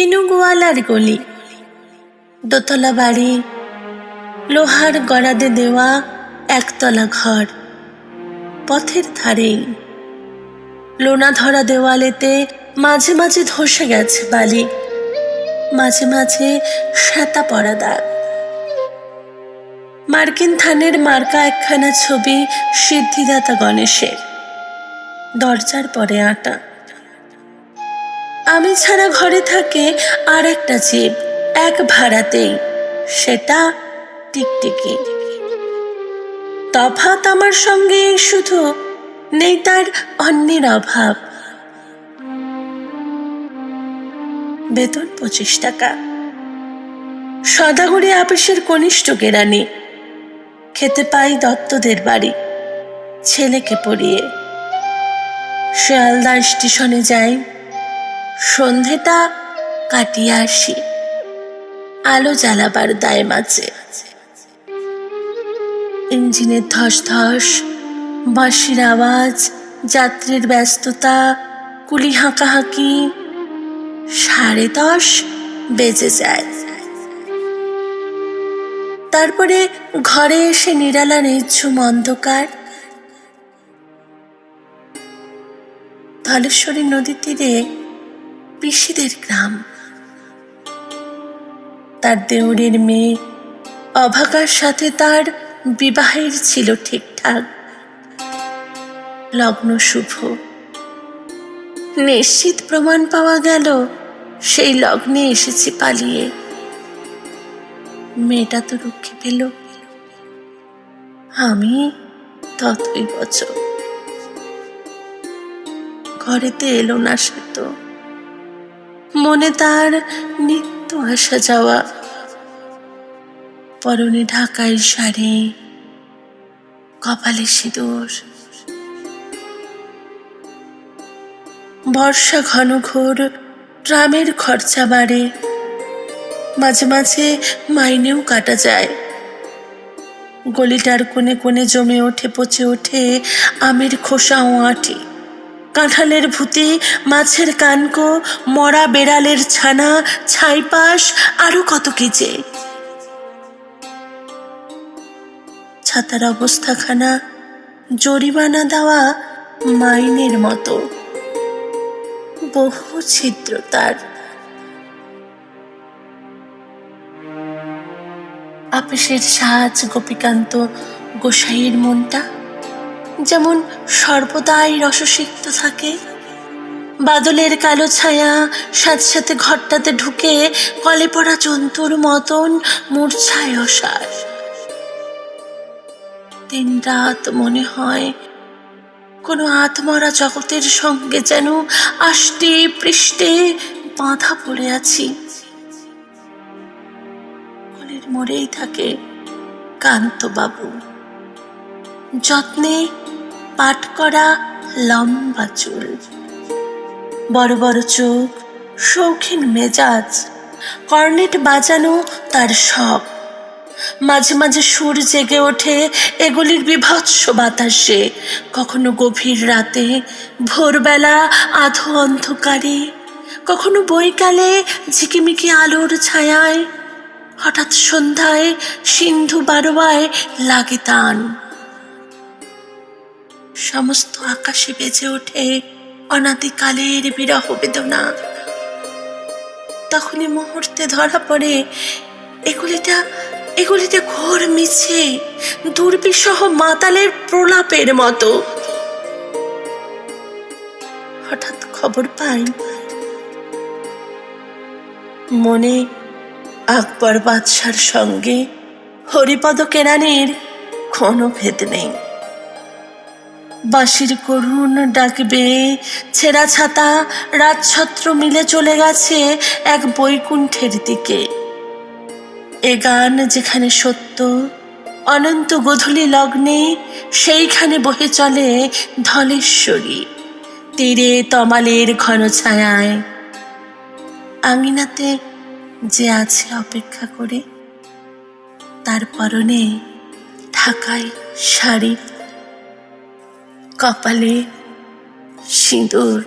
কিনু গোয়ালার গলি, দোতলা বাড়ি, লোহার গড়াদে দেওয়া একতলা ঘর। পথের ধারেই লোনা ধরা দেওয়ালেতে মাঝে মাঝে ধসে গেছে বালি, মাঝে মাঝে শ্যাতা পড়া দাগ। মার্কিন থানের মার্কা একখানা ছবি সিদ্ধিদাতা গণেশের, দরজার পরে আটা। আমি ছাড়া ঘরে থাকে আর একটা জীব, এক ভাড়াতেই, সেটা টিকটিকি। তফাৎ আমার সঙ্গে শুধু নেই তার অন্যের অভাব। বেতন 25 টাকা। সদাগরি আপিসের কনিষ্ঠ কেরানি। খেতে পাই দত্তদের বাড়ি, ছেলেকে পড়িয়ে। শিয়ালদা স্টেশনে যাই, সন্ধেটা কাটিয়ে আসি আলো জ্বালাবার দায় মাঝে। ইঞ্জিনের ধস ধস, বাঁশির আওয়াজ, যাত্রীর ব্যস্ততা, কুলি হাঁকাহাঁকি। 10:30 বেজে যায়। তারপরে ঘরে এসে নিরালা নিঝুম অন্ধকার। ধলেশ্বরী নদীর তীরে পিসিদের গ্রাম। তার দেউড়ের মেয়ে অভাগার সাথে তার বিবাহের ছিল ঠিকঠাক। লগ্ন শুভ। নিশ্চিত প্রমাণ পাওয়া গেল সেই লগ্নে এসেছি পালিয়ে। মেয়েটা তো রক্ষে পেল, আমি ততই বছর। ঘরেতে এলো না সে তো, মনে তার নিত্য আসা যাওয়া। পরনে ঢাকাই শাড়ি, কপালে সিঁদুর। বর্ষা ঘন ঘোর, ট্রামের খরচা বাড়ে, মাঝে মাঝে মাইনেও কাটা যায়। গলিটার কোণে কোণে জমে ওঠে পচে ওঠে আমের খোসা ও আঁটি, কাঁঠালের ভুতি, মাছের কানকো, মরা বেড়ালের ছানা, ছাইপাশ, আরো কত কি যে। ছাতার অবস্থাখানা জরিমানা দেওয়া মাইনের মতো, বহু ছিদ্র তার। আপিসের সাজ গোপীকান্ত গোসাইয়ের মনটা যেমন সর্বদাই রসসিক্ত থাকে। বাদলের কালো ছায়া সাথে সাথে ঘরটাতে ঢুকে কলে পড়া জন্তুর মতন মূর্ছায় অসার। দিন রাত মনে হয় কোনো আত্মরা জগতের সঙ্গে যেন আষ্টে পৃষ্ঠে বাঁধা পড়ে আছি। কলের মোড়েই থাকে কান্তবাবু, যত্নে পাট করা লম্বা চুল, বড় বড় চোখ, শৌখিন মেজাজ। কর্নেট বাজানো তার শখ। মাঝে মাঝে সুর জেগে ওঠে এগুলির বিভৎস বাতাসে, কখনো গভীর রাতে, ভোরবেলা আধো অন্ধকারে, কখনো বৈকালে ঝিকিমিকি আলোর ছায়ায়, হঠাৎ সন্ধ্যায় সিন্ধু বারোয়ায় লাগে তান। সমস্ত আকাশে বেজে ওঠে অনাদিকালের বিরহ বেদনা। তখনই মুহূর্তে ধরা পড়ে এগুলিতে ঘোর মিছে, দুর্বিষহ মাতালের প্রলাপের মতো। হঠাৎ খবর পাই মনে আকবর বাদশার সঙ্গে হরিপদ কেরানির কোনো ভেদ নেই। বাঁশির করুণ ডাকবে, ছেঁড়া ছাতা, রাজছত্র মিলে চলে গেছে এক বৈকুণ্ঠের দিকে। এ গান যেখানে সত্য, অনন্ত গোধূলি লগ্নে সেইখানে বহে চলে ধলেশ্বরী, তীরে তমালের ঘন ছায়ায়। আঙিনাতে যে আছে অপেক্ষা করে, তার পরনে ঢাকাই শাড়ি, কপালে সিঁদুর।